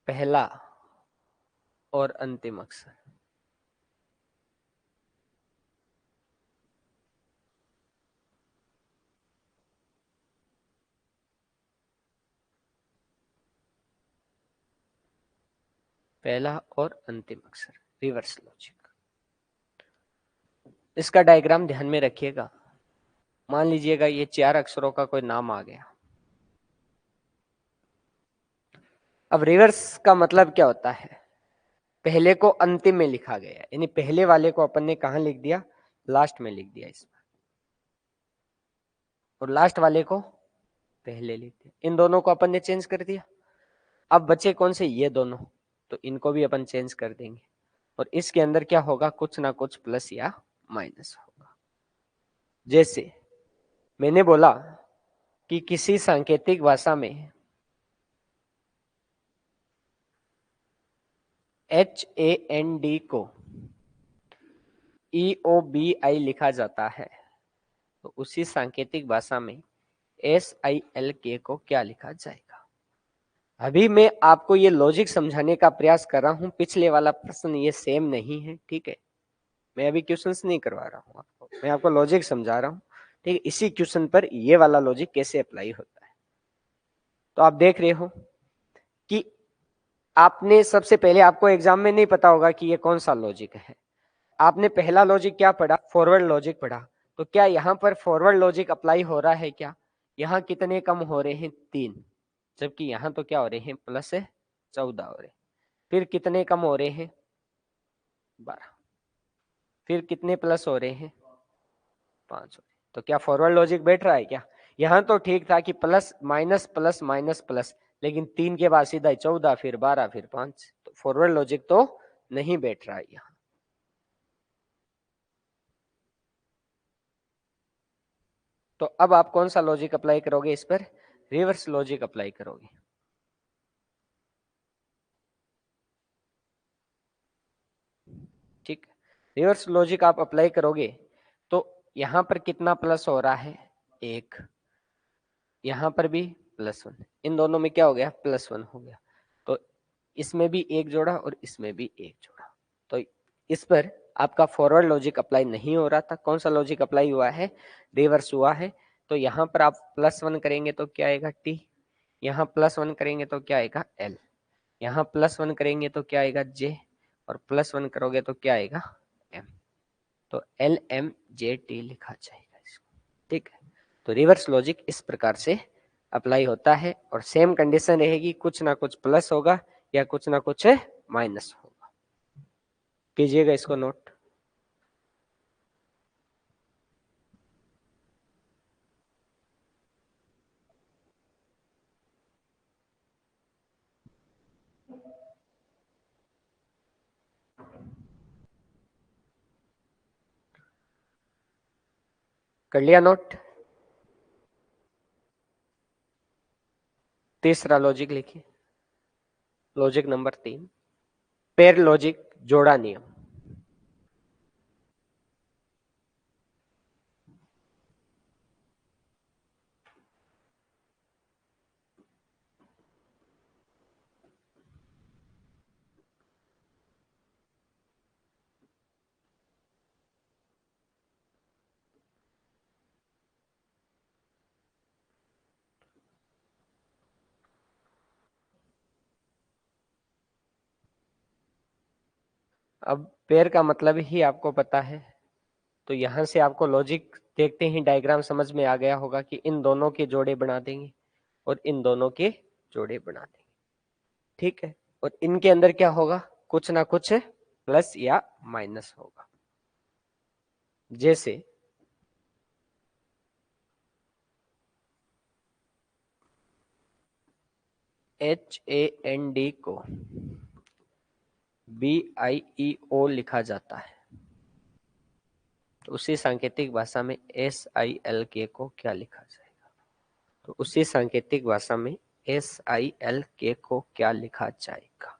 पहला और अंतिम अक्षर। पहला और अंतिम अक्षर, रिवर्स लॉजिक। इसका डायग्राम ध्यान में रखिएगा। मान लीजिएगा ये 4 अक्षरों का कोई नाम आ गया। अब रिवर्स का मतलब क्या होता है, पहले को अंतिम में लिखा गया, यानी पहले वाले को अपन ने कहां लिख दिया, लास्ट में लिख दिया इसमें, और लास्ट वाले को पहले लिख दिया। इन दोनों को अपन ने चेंज कर दिया। अब बचे कौन से, ये दोनों, तो इनको भी अपन चेंज कर देंगे, और इसके अंदर क्या होगा, कुछ ना कुछ प्लस या माइनस होगा। जैसे मैंने बोला कि किसी सांकेतिक भाषा में HAND को EOBI लिखा जाता है, तो उसी सांकेतिक भाषा में SILK को क्या लिखा जाएगा। अभी मैं आपको ये लॉजिक समझाने का प्रयास कर रहा हूं, पिछले वाला प्रश्न ये सेम नहीं है। ठीक है, मैं अभी क्वेश्चंस नहीं करवा रहा हूं आपको, मैं आपको लॉजिक समझा रहा हूं। ठीक है, इसी क्वेश्चन पर ये वाला लॉजिक कैसे अप्लाई होता है। तो आप देख रहे हो कि आपने सबसे पहले, आपको एग्जाम में नहीं पता होगा कि ये कौन सा लॉजिक है। आपने पहला लॉजिक क्या पढ़ा, फॉरवर्ड लॉजिक पढ़ा। तो क्या यहाँ पर फॉरवर्ड लॉजिक अप्लाई हो रहा है क्या, यहाँ कितने कम हो रहे हैं, 3, जबकि यहाँ तो क्या हो रहे हैं, +14 हो रहे। फिर कितने कम हो रहे हैं, 12। फिर कितने प्लस हो रहे हैं, 5 हो रहे। तो क्या फॉरवर्ड लॉजिक बैठ रहा है क्या, यहाँ तो ठीक था कि plus minus plus minus plus, लेकिन 3 के बाद सीधा 14, फिर 12, फिर 5, तो फॉरवर्ड लॉजिक तो नहीं बैठ रहा है यहाँ। तो अब आप कौन सा लॉजिक अप्लाई करोगे इस पर, रिवर्स लॉजिक अप्लाई करोगे। ठीक, रिवर्स लॉजिक आप अप्लाई करोगे तो यहां पर कितना प्लस हो रहा है, 1, यहां पर भी +1, इन दोनों में क्या हो गया, +1 हो गया। तो इसमें भी 1 जोड़ा और इसमें भी 1 जोड़ा, तो इस पर आपका फॉरवर्ड लॉजिक अप्लाई नहीं हो रहा था। कौन सा लॉजिक अप्लाई हुआ है, रिवर्स हुआ है। तो यहाँ पर आप +1 करेंगे तो क्या आएगा t, यहाँ +1 करेंगे तो क्या आएगा l, यहाँ +1 करेंगे तो क्या आएगा j, और +1 करोगे तो क्या आएगा m। तो LMJT लिखा जाएगा इसको। ठीक है, तो रिवर्स लॉजिक इस प्रकार से अप्लाई होता है, और सेम कंडीशन रहेगी, कुछ ना कुछ प्लस होगा या कुछ ना कुछ माइनस होगा। कीजिएगा इसको नोट। कर लिया नोट। तीसरा लॉजिक लिखिए, लॉजिक नंबर 3, पेयर लॉजिक, जोड़ा नियम। अब पेयर का मतलब ही आपको पता है, तो यहां से आपको लॉजिक देखते ही डायग्राम समझ में आ गया होगा कि इन दोनों के जोड़े बना देंगे और इन दोनों के जोड़े बना देंगे। ठीक है, और इनके अंदर क्या होगा, कुछ ना कुछ प्लस या माइनस होगा। जैसे HAND को BIEO लिखा जाता है, तो उसी सांकेतिक भाषा में SILK को क्या लिखा जाएगा, तो उसी सांकेतिक भाषा में SILK को क्या लिखा जाएगा।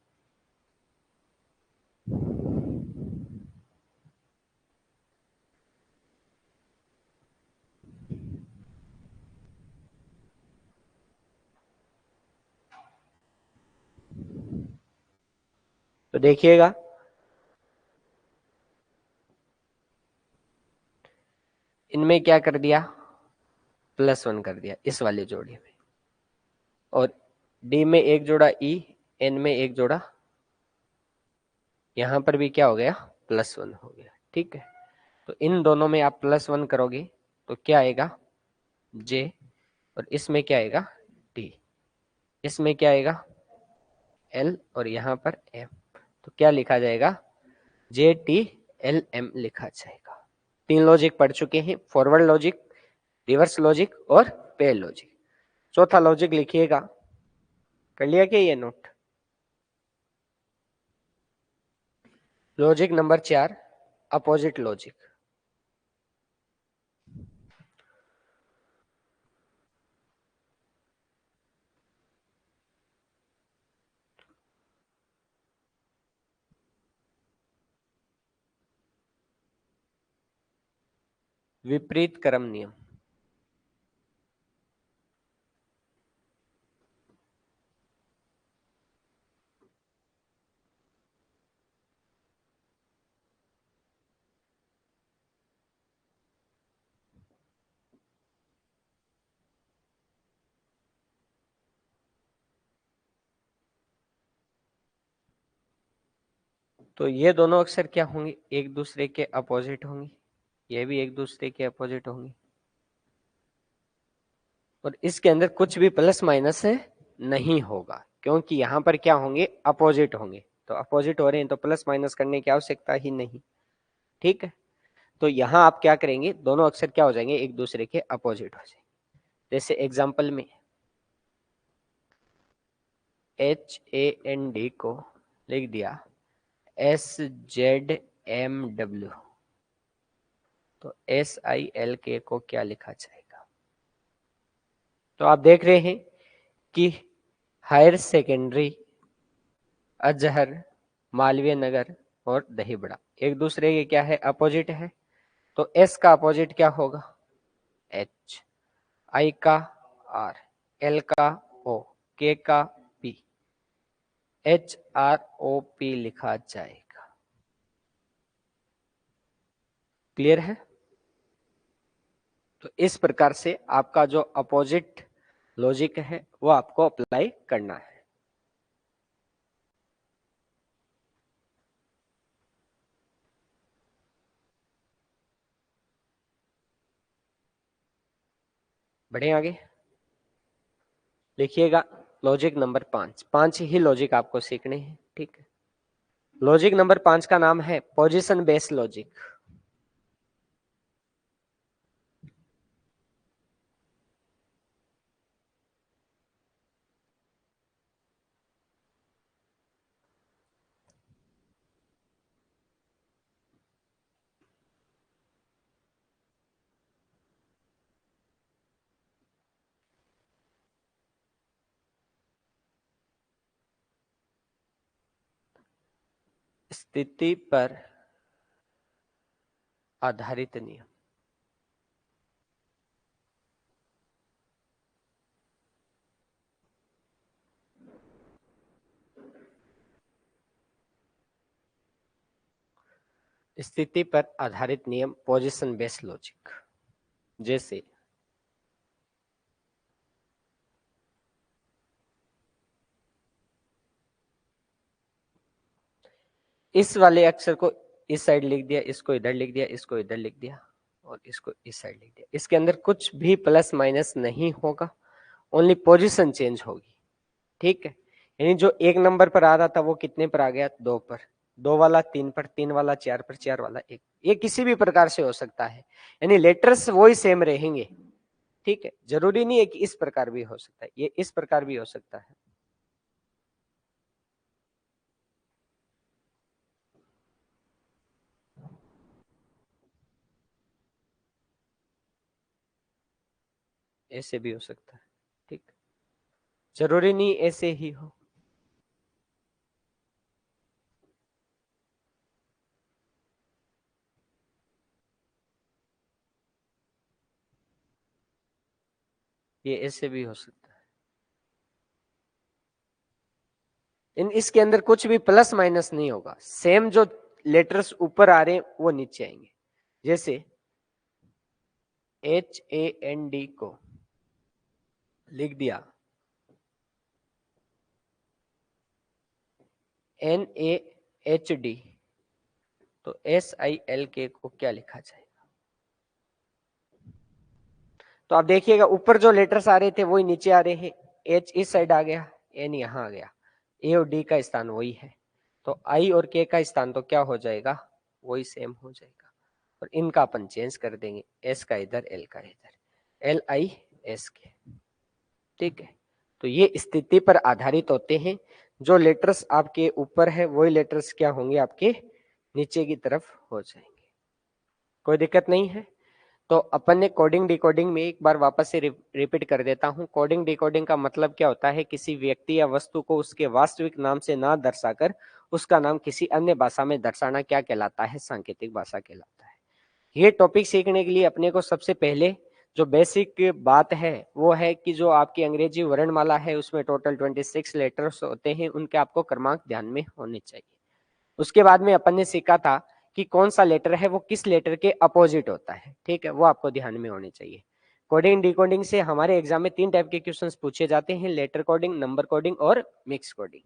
तो देखिएगा, इनमें क्या कर दिया, +1 कर दिया इस वाले जोड़े में, और D में एक जोड़ा E, N में एक जोड़ा, यहां पर भी क्या हो गया, +1 हो गया। ठीक है, तो इन दोनों में आप +1 करोगे तो क्या आएगा J, और इसमें क्या आएगा D, इसमें क्या आएगा L, और यहाँ पर M, तो क्या लिखा जाएगा JTLM लिखा जाएगा। 3 लॉजिक पढ़ चुके हैं, फॉरवर्ड लॉजिक, रिवर्स लॉजिक और पेयर लॉजिक। चौथा लॉजिक लिखिएगा, कर लिया क्या ये note. Logic number 4, opposite logic. विपरीत क्रम नियम। तो ये दोनों अक्षर क्या होंगे, एक दूसरे के अपोजिट होंगे, ये भी एक दूसरे के अपोजिट होंगे, और इसके अंदर कुछ भी प्लस माइनस नहीं होगा, क्योंकि यहाँ पर क्या होंगे, अपोजिट होंगे, तो अपोजिट हो रहे हैं तो प्लस माइनस करने की आवश्यकता ही नहीं। ठीक है, तो यहाँ आप क्या करेंगे, दोनों अक्षर क्या हो जाएंगे, एक दूसरे के अपोजिट हो जाएंगे। जैसे एग्जाम्पल में HAND को लिख दिया SZMW, तो SILK को क्या लिखा जाएगा। तो आप देख रहे हैं कि हायर सेकेंडरी, अजहर, मालवीय नगर और दहीबड़ा एक दूसरे के क्या है, अपोजिट है, तो S का अपोजिट क्या होगा H, I का R, L का O, K का P, HROP लिखा जाएगा। क्लियर है। तो इस प्रकार से आपका जो अपोजिट लॉजिक है वो आपको अप्लाई करना है। बढ़े आगे, लिखिएगा लॉजिक नंबर 5। 5 ही लॉजिक आपको सीखने हैं, ठीक है। लॉजिक नंबर 5 का नाम है पोजीशन बेस्ड लॉजिक। स्थिति पर आधारित नियम। स्थिति पर आधारित नियम पोजीशन बेस्ड लॉजिक। जैसे इस वाले अक्षर को इस साइड लिख दिया, इसको इधर लिख दिया, इसको इधर लिख दिया और इसको इस साइड लिख दिया। इसके अंदर कुछ भी प्लस माइनस नहीं होगा, ओनली पोजीशन चेंज होगी, ठीक है। यानी जो 1 नंबर पर आ रहा था वो कितने पर आ गया, 2 पर, 2 वाला 3 पर, 3 वाला 4 पर, 4 वाला 1। ये किसी भी प्रकार से हो सकता है, यानी लेटर्स वही सेम रहेंगे, ठीक है। जरूरी नहीं है कि इस प्रकार भी हो सकता है, ये इस प्रकार भी हो सकता है। ऐसे भी हो सकता है, ठीक। जरूरी नहीं ऐसे ही हो। ये ऐसे भी हो सकता है। इसके अंदर कुछ भी प्लस माइनस नहीं होगा, सेम जो लेटर्स ऊपर आ रहे हैं वो नीचे आएंगे। जैसे HAND को लिख दिया NAHD, तो SILK को क्या लिखा जाएगा। तो आप देखिएगा ऊपर जो लेटर्स आ रहे थे वही नीचे आ रहे हैं। H इस साइड आ गया, N यहाँ आ गया, A और D का स्थान वही है, तो I और K का स्थान तो क्या हो जाएगा, वही सेम हो जाएगा। और इनका अपन चेंज कर देंगे, S का इधर, L का इधर, LISK, ठीक है। तो ये स्थिति पर आधारित होते हैं। जो लेटर्स आपके ऊपर है वही लेटर्स क्या होंगे, आपके नीचे की तरफ हो जाएंगे। कोई दिक्कत नहीं है। तो अपन ने कोडिंग डिकोडिंग में एक बार वापस से रिपीट कर देता हूं। कोडिंग डिकोडिंग का मतलब क्या होता है, किसी व्यक्ति या वस्तु को उसके वास्तविक नाम से ना दर्शाकर उसका नाम किसी अन्य भाषा में दर्शाना क्या कहलाता है, सांकेतिक भाषा कहलाता है। ये टॉपिक सीखने के लिए अपने को सबसे पहले जो बेसिक बात है वो है कि जो आपकी अंग्रेजी वर्णमाला है उसमें टोटल 26 लेटर्स होते हैं, उनके आपको क्रमांक ध्यान में होने चाहिए। उसके बाद में अपन ने सीखा था कि कौन सा लेटर है वो किस लेटर के अपोजिट होता है, ठीक है, वो आपको ध्यान में होने चाहिए। कोडिंग डिकोडिंग से हमारे एग्जाम में 3 टाइप के क्वेश्चंस पूछे जाते हैं, लेटर कोडिंग, नंबर कोडिंग और मिक्स कोडिंग।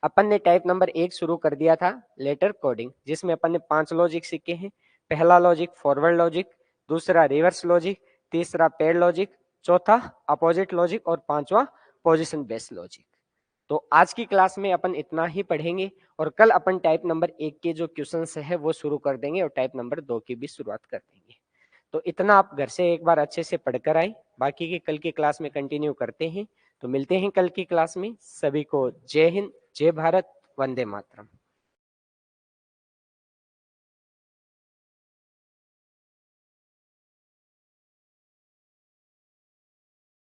अपन ने टाइप नंबर 1 शुरू कर दिया था, लेटर कोडिंग, जिसमें अपन ने 5 लॉजिक सीखे हैं। पहला लॉजिक फॉरवर्ड लॉजिक, दूसरा रिवर्स लॉजिक, तीसरा पेड लॉजिक, चौथा अपोजिट लॉजिक और पांचवा पोजीशन बेस्ड लॉजिक। तो आज की क्लास में अपन इतना ही पढ़ेंगे और कल अपन टाइप नंबर 1 के जो क्वेश्चंस है वो शुरू कर देंगे और टाइप नंबर 2 की भी शुरुआत कर देंगे। तो इतना आप घर से एक बार अच्छे से पढ़कर आए, बाकी की कल की क्लास में कंटिन्यू करते हैं। तो मिलते हैं कल की क्लास में। सभी को जय हिंद, जय भारत, वंदे मातरम।